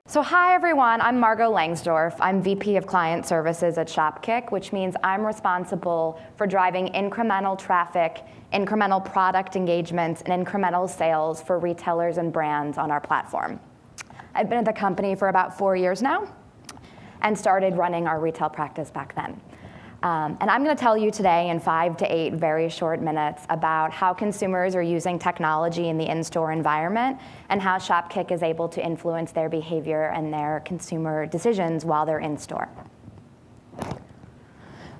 So hi everyone, I'm Margot Langsdorf. I'm VP of Client Services at Shopkick, which means I'm responsible for driving incremental traffic, incremental product engagements, and incremental sales for retailers and brands on our platform. I've been at the company for about 4 years now and started running our retail practice back then. And I'm going to tell you today in 5 to 8 very short minutes about how consumers are using technology in the in-store environment and how Shopkick is able to influence their behavior and their consumer decisions while they're in-store.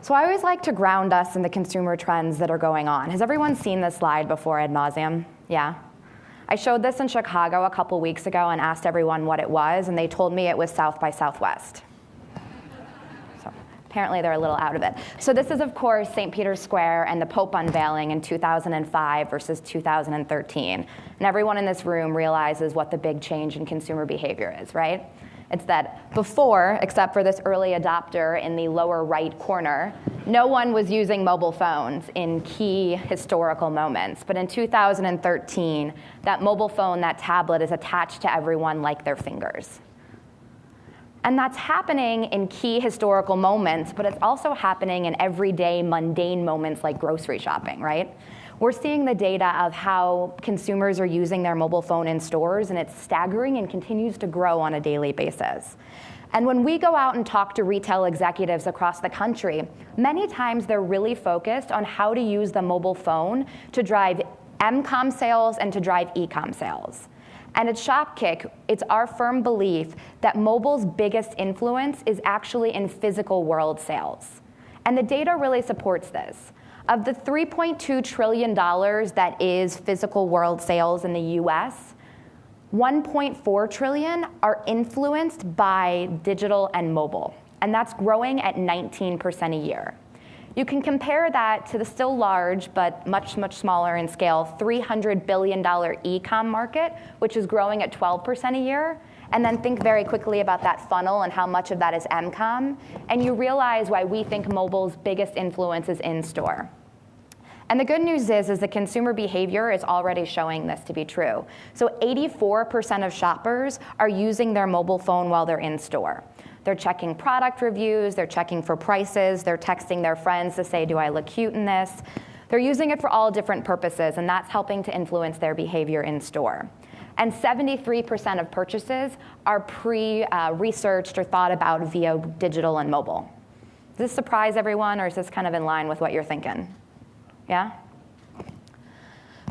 So I always like to ground us in the consumer trends that are going on. Has everyone seen this slide before ad nauseum? Yeah? I showed this in Chicago a couple weeks ago and asked everyone what it was, and they told me it was South by Southwest. Apparently they're a little out of it. So this is, of course, St. Peter's Square and the Pope unveiling in 2005 versus 2013. And everyone in this room realizes what the big change in consumer behavior is, right? It's that before, except for this early adopter in the lower right corner, no one was using mobile phones in key historical moments. But in 2013, that mobile phone, that tablet, is attached to everyone like their fingers. And that's happening in key historical moments, but it's also happening in everyday mundane moments like grocery shopping, right? We're seeing the data of how consumers are using their mobile phone in stores, and it's staggering and continues to grow on a daily basis. And when we go out and talk to retail executives across the country, many times they're really focused on how to use the mobile phone to drive m-com sales and to drive e-com sales. And at Shopkick, it's our firm belief that mobile's biggest influence is actually in physical world sales. And the data really supports this. Of the $3.2 trillion that is physical world sales in the US, $1.4 trillion are influenced by digital and mobile. And that's growing at 19% a year. You can compare that to the still large, but much, much smaller in scale, $300 billion e-com market, which is growing at 12% a year. And then think very quickly about that funnel and how much of that is m-com. And you realize why we think mobile's biggest influence is in-store. And the good news is the consumer behavior is already showing this to be true. So 84% of shoppers are using their mobile phone while they're in store. They're checking product reviews, they're checking for prices, they're texting their friends to say, do I look cute in this? They're using it for all different purposes, and that's helping to influence their behavior in store. And 73% of purchases are pre-researched or thought about via digital and mobile. Does this surprise everyone, or is this kind of in line with what you're thinking? Yeah?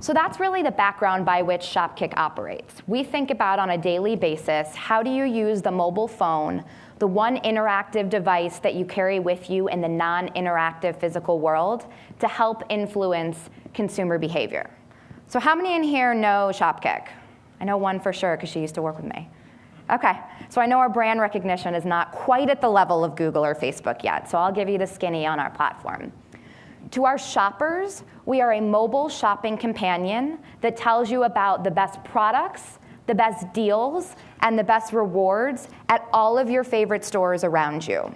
So that's really the background by which Shopkick operates. We think about on a daily basis, how do you use the mobile phone, the one interactive device that you carry with you in the non-interactive physical world, to help influence consumer behavior. So how many in here know Shopkick? I know one for sure because she used to work with me. Okay, so I know our brand recognition is not quite at the level of Google or Facebook yet, so I'll give you the skinny on our platform. To our shoppers, we are a mobile shopping companion that tells you about the best products, the best deals, and the best rewards at all of your favorite stores around you.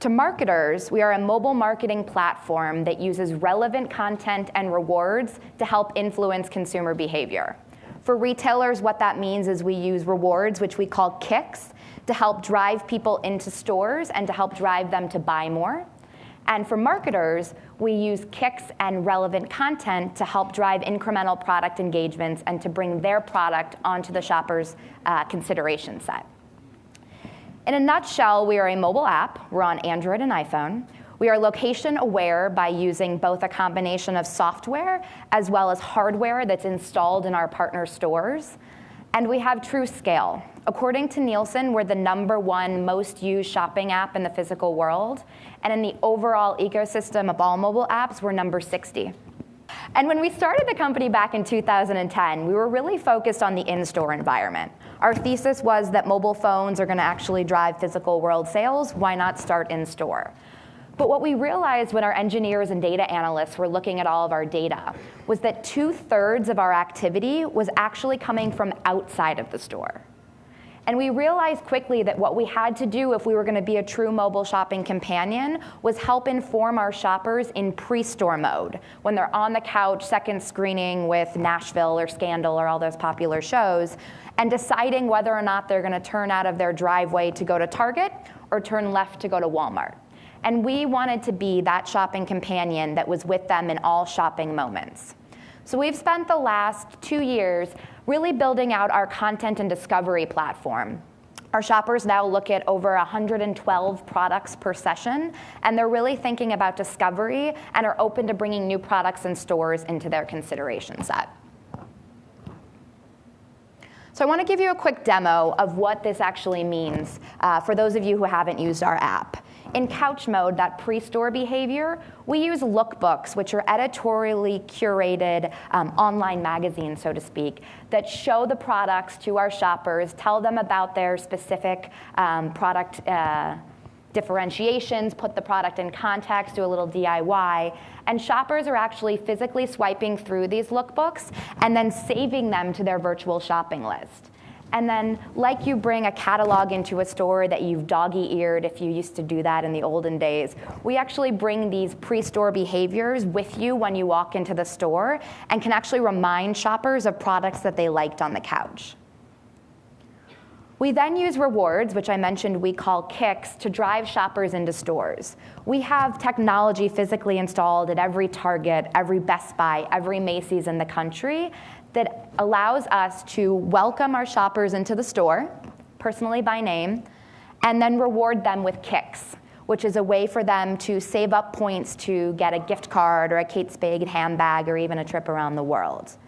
To marketers, we are a mobile marketing platform that uses relevant content and rewards to help influence consumer behavior. For retailers, what that means is we use rewards, which we call kicks, to help drive people into stores and to help drive them to buy more. And for marketers, we use kicks and relevant content to help drive incremental product engagements and to bring their product onto the shopper's consideration set. In a nutshell, we are a mobile app. We're on Android and iPhone. We are location aware by using both a combination of software as well as hardware that's installed in our partner stores. And we have true scale. According to Nielsen, we're the #1 most used shopping app in the physical world. And in the overall ecosystem of all mobile apps, we're number 60. And when we started the company back in 2010, we were really focused on the in-store environment. Our thesis was that mobile phones are going to actually drive physical world sales. Why not start in-store? But what we realized when our engineers and data analysts were looking at all of our data was that 2/3 of our activity was actually coming from outside of the store. And we realized quickly that what we had to do if we were going to be a true mobile shopping companion was help inform our shoppers in pre-store mode, when they're on the couch, second screening with Nashville or Scandal or all those popular shows, and deciding whether or not they're going to turn out of their driveway to go to Target or turn left to go to Walmart. And we wanted to be that shopping companion that was with them in all shopping moments. So we've spent the last 2 years really building out our content and discovery platform. Our shoppers now look at over 112 products per session, and they're really thinking about discovery and are open to bringing new products and stores into their consideration set. So I want to give you a quick demo of what this actually means for those of you who haven't used our app. In couch mode, that pre-store behavior, we use lookbooks, which are editorially curated online magazines, so to speak, that show the products to our shoppers, tell them about their specific product differentiations, put the product in context, do a little DIY, and shoppers are actually physically swiping through these lookbooks and then saving them to their virtual shopping list. And then, like you bring a catalog into a store that you've doggy-eared if you used to do that in the olden days, we actually bring these pre-store behaviors with you when you walk into the store and can actually remind shoppers of products that they liked on the couch. We then use rewards, which I mentioned we call kicks, to drive shoppers into stores. We have technology physically installed at every Target, every Best Buy, every Macy's in the country that allows us to welcome our shoppers into the store, personally by name, and then reward them with kicks, which is a way for them to save up points to get a gift card or a Kate Spade handbag or even a trip around the world.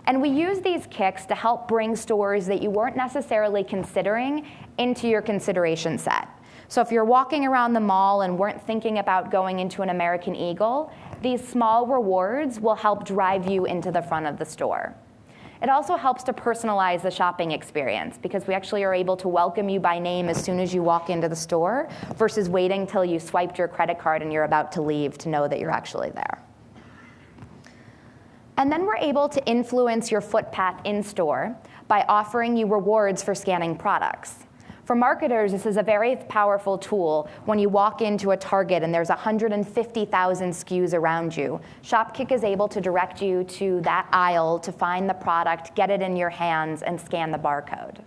And we use these kicks to help bring stores that you weren't necessarily considering into your consideration set. So if you're walking around the mall and weren't thinking about going into an American Eagle, these small rewards will help drive you into the front of the store. It also helps to personalize the shopping experience because we actually are able to welcome you by name as soon as you walk into the store versus waiting till you swiped your credit card and you're about to leave to know that you're actually there. And then we're able to influence your Footpath in-store by offering you rewards for scanning products. For marketers, this is a very powerful tool when you walk into a Target and there's 150,000 SKUs around you. Shopkick is able to direct you to that aisle to find the product, get it in your hands, and scan the barcode.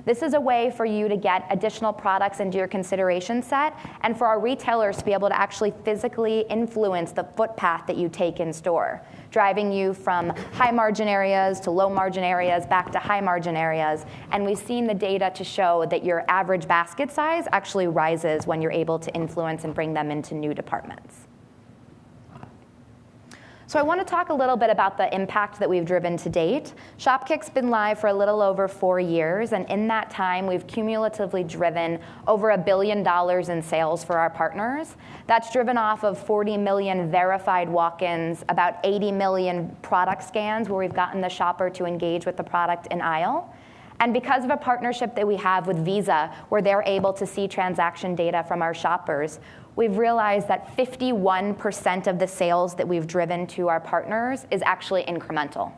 This is a way for you to get additional products into your consideration set and for our retailers to be able to actually physically influence the footpath that you take in store, driving you from high margin areas to low margin areas back to high margin areas. And we've seen the data to show that your average basket size actually rises when you're able to influence and bring them into new departments. So I want to talk a little bit about the impact that we've driven to date. Shopkick's been live for a little over 4 years, and in that time, we've cumulatively driven over $1 billion in sales for our partners. That's driven off of 40 million verified walk-ins, about 80 million product scans where we've gotten the shopper to engage with the product in aisle. And because of a partnership that we have with Visa, where they're able to see transaction data from our shoppers, we've realized that 51% of the sales that we've driven to our partners is actually incremental.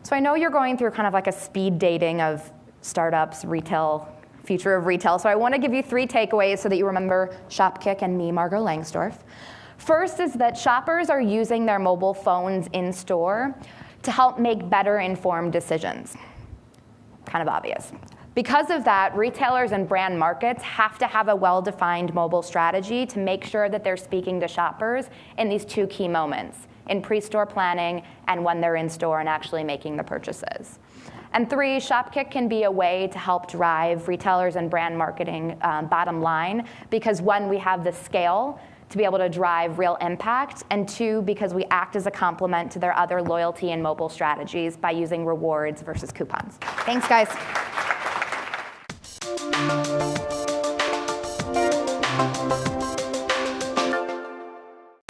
So I know you're going through kind of like a speed dating of startups, retail, future of retail. So I want to give you 3 takeaways so that you remember Shopkick and me, Margot Langsdorf. First is that shoppers are using their mobile phones in store to help make better informed decisions. Kind of obvious. Because of that, retailers and brand markets have to have a well-defined mobile strategy to make sure that they're speaking to shoppers in these 2 key moments, in pre-store planning and when they're in store and actually making the purchases. And 3, Shopkick can be a way to help drive retailers and brand marketing bottom line, because 1, we have the scale to be able to drive real impact, and 2, because we act as a complement to their other loyalty and mobile strategies by using rewards versus coupons. Thanks, guys.